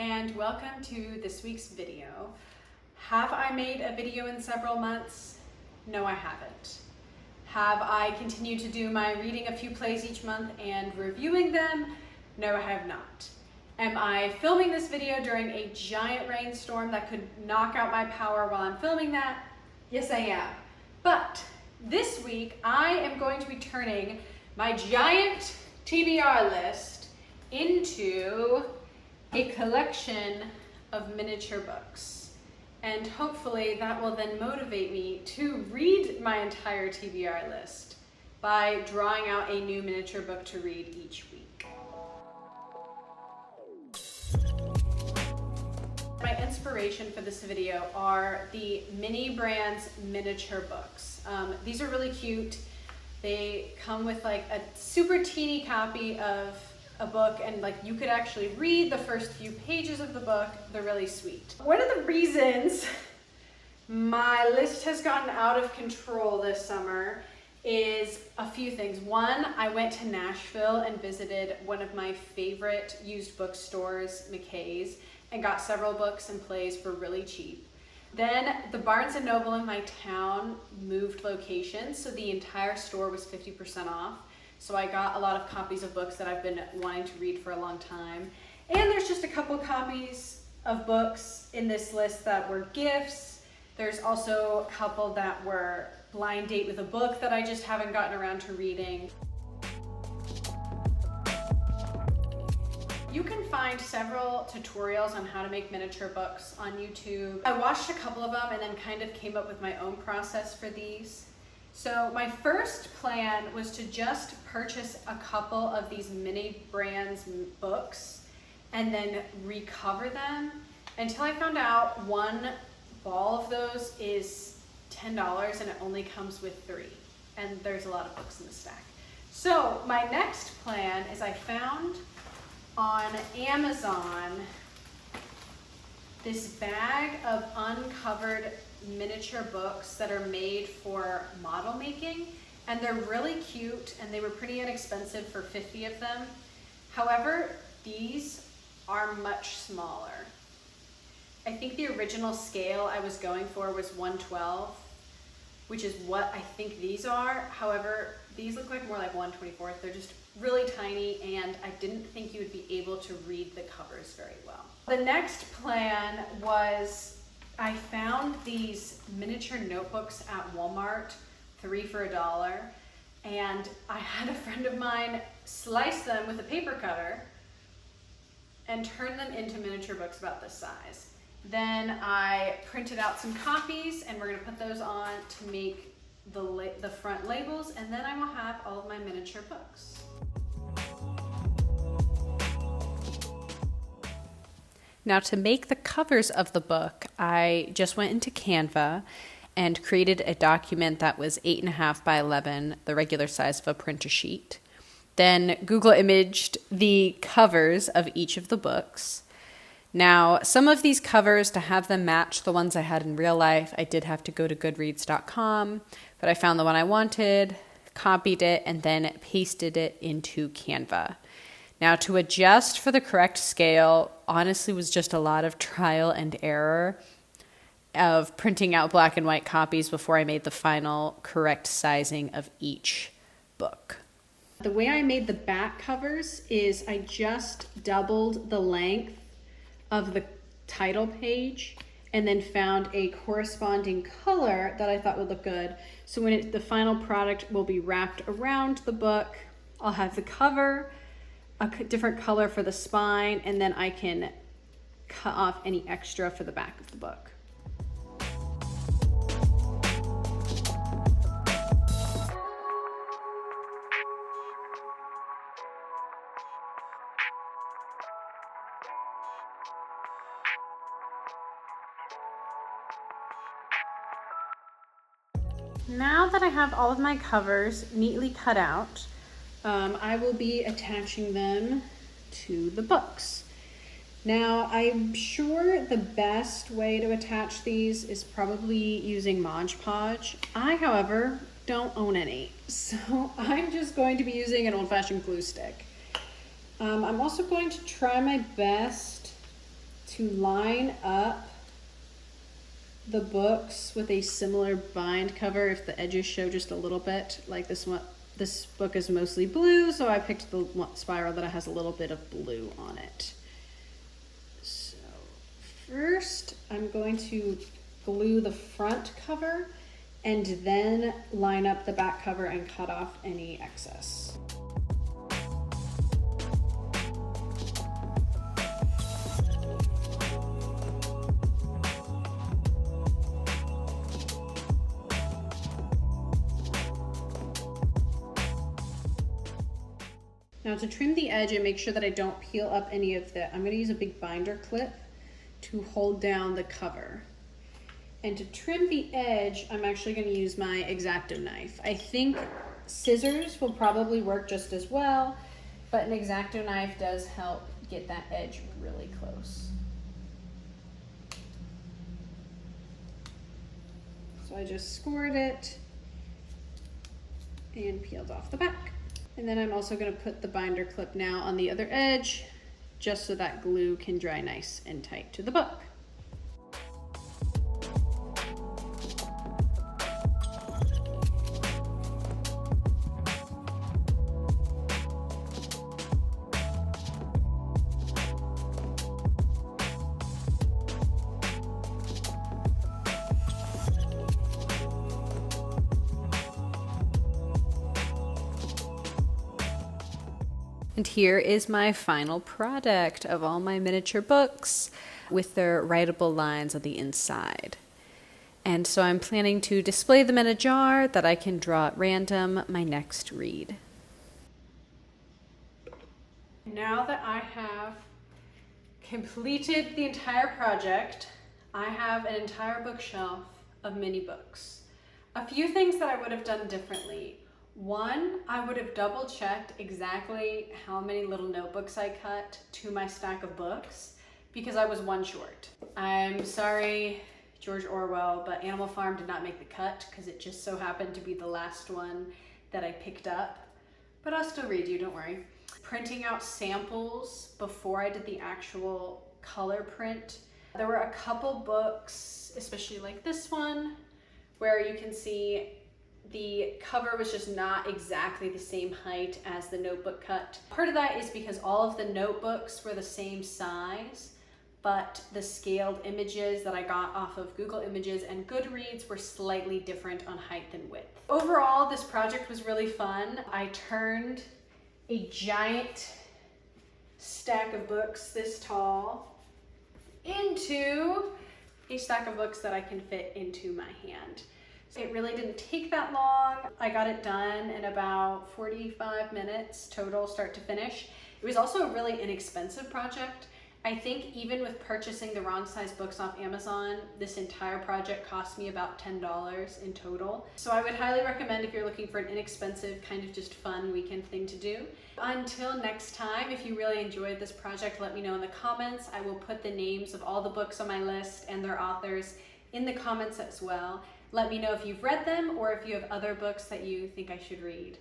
and welcome to this week's video. Have I made a video in several months? No, I haven't. Have I continued to do my reading a few plays each month and reviewing them? No, I have not. Am I filming this video during a giant rainstorm that could knock out my power while I'm filming that? Yes, I am. But this week, I am going to be turning my giant TBR list into a collection of miniature books. And hopefully that will then motivate me to read my entire TBR list by drawing out a new miniature book to read each week. My inspiration for this video are the Mini Brands miniature books. These are really cute. They come with like a super teeny copy of a book, and like you could actually read the first few pages of the book. They're really sweet. One of the reasons my list has gotten out of control this summer is a few things. One, I went to Nashville and visited one of my favorite used bookstores, McKay's, and got several books and plays for really cheap. Then the Barnes & Noble in my town moved locations, so the entire store was 50% off. So I got a lot of copies of books that I've been wanting to read for a long time. And there's just a couple copies of books in this list that were gifts. There's also a couple that were blind date with a book that I just haven't gotten around to reading. You can find several tutorials on how to make miniature books on YouTube. I watched a couple of them and then kind of came up with my own process for these. So my first plan was to just purchase a couple of these Mini Brands books and then recover them until I found out one ball of those is $10 and it only comes with 3. And there's a lot of books in the stack. So my next plan is I found on Amazon this bag of uncovered miniature books that are made for model making, and they're really cute and they were pretty inexpensive for 50 of them. However, these are much smaller. I think the original scale I was going for was 1/12, which is what I think these are. However, these look like more like 1/24. They're just really tiny, and I didn't think you would be able to read the covers very well. The next plan was I found these miniature notebooks at Walmart, 3 for $1, and I had a friend of mine slice them with a paper cutter and turn them into miniature books about this size. Then I printed out some copies, and we're gonna put those on to make the front labels, and then I will have all of my miniature books. Now, to make the covers of the book, I just went into Canva and created a document that was 8.5 by 11, the regular size of a printer sheet. Then Google imaged the covers of each of the books. Now, some of these covers, to have them match the ones I had in real life, I did have to go to goodreads.com, but I found the one I wanted, copied it, and then pasted it into Canva. Now, to adjust for the correct scale, honestly, was just a lot of trial and error of printing out black and white copies before I made the final correct sizing of each book. The way I made the back covers is I just doubled the length of the title page and then found a corresponding color that I thought would look good. So when the final product will be wrapped around the book, I'll have the cover, a different color for the spine, and then I can cut off any extra for the back of the book. Now that I have all of my covers neatly cut out, I will be attaching them to the books. Now, I'm sure the best way to attach these is probably using Mod Podge. I, however, don't own any, so I'm just going to be using an old-fashioned glue stick. I'm also going to try my best to line up the books with a similar bind cover if the edges show just a little bit. Like this one, this book is mostly blue, so I picked the spiral that has a little bit of blue on it. So first I'm going to glue the front cover and then line up the back cover and cut off any excess. Now to trim the edge and make sure that I don't peel up any of I'm going to use a big binder clip to hold down the cover. And to trim the edge, I'm actually going to use my X-Acto knife. I think scissors will probably work just as well, but an X-Acto knife does help get that edge really close. So I just scored it and peeled off the back. And then I'm also going to put the binder clip now on the other edge, just so that glue can dry nice and tight to the book. And here is my final product of all my miniature books with their writable lines on the inside. And so I'm planning to display them in a jar that I can draw at random my next read. Now that I have completed the entire project, I have an entire bookshelf of mini books. A few things that I would have done differently. One, I would have double checked exactly how many little notebooks I cut to my stack of books because I was one short. I'm sorry, George Orwell, but Animal Farm did not make the cut because it just so happened to be the last one that I picked up. But I'll still read you, don't worry. Printing out samples before I did the actual color print. There were a couple books, especially like this one, where you can see the cover was just not exactly the same height as the notebook cut. Part of that is because all of the notebooks were the same size, but the scaled images that I got off of Google Images and Goodreads were slightly different on height and width. Overall, this project was really fun. I turned a giant stack of books this tall into a stack of books that I can fit into my hand. It really didn't take that long. I got it done in about 45 minutes total, start to finish. It was also a really inexpensive project. I think even with purchasing the wrong size books off Amazon, this entire project cost me about $10 in total. So I would highly recommend if you're looking for an inexpensive, kind of just fun weekend thing to do. Until next time, if you really enjoyed this project, let me know in the comments. I will put the names of all the books on my list and their authors in the comments as well. Let me know if you've read them or if you have other books that you think I should read.